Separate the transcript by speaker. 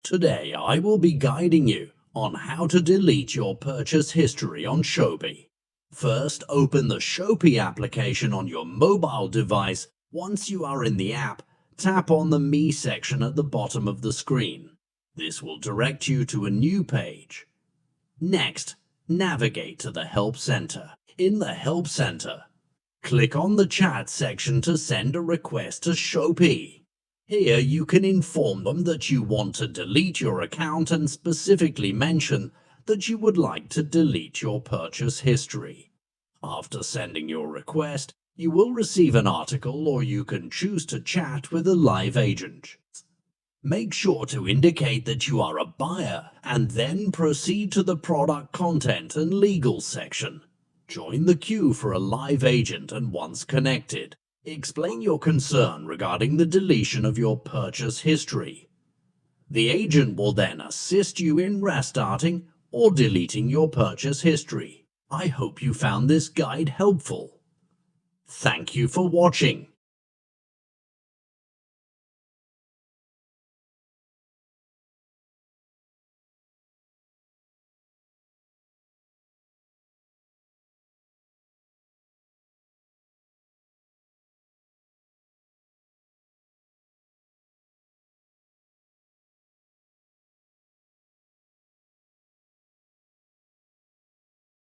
Speaker 1: Today I will be guiding you on how to delete your purchase history on Shopee. First, open the Shopee application on your mobile device. Once you are in the app, tap on the Me section at the bottom of the screen. This will direct you to a new page. Next, navigate to the Help Center. In the Help Center, click on the Chat section to send a request to Shopee. Here you can inform them that you want to delete your account and specifically mention that you would like to delete your purchase history. After sending your request, you will receive an article, or you can choose to chat with a live agent. Make sure to indicate that you are a buyer and then proceed to the product content and legal section. Join the queue for a live agent, and once connected, explain your concern regarding the deletion of your purchase history. The agent will then assist you in restarting or deleting your purchase history. I hope you found this guide helpful. Thank you for watching.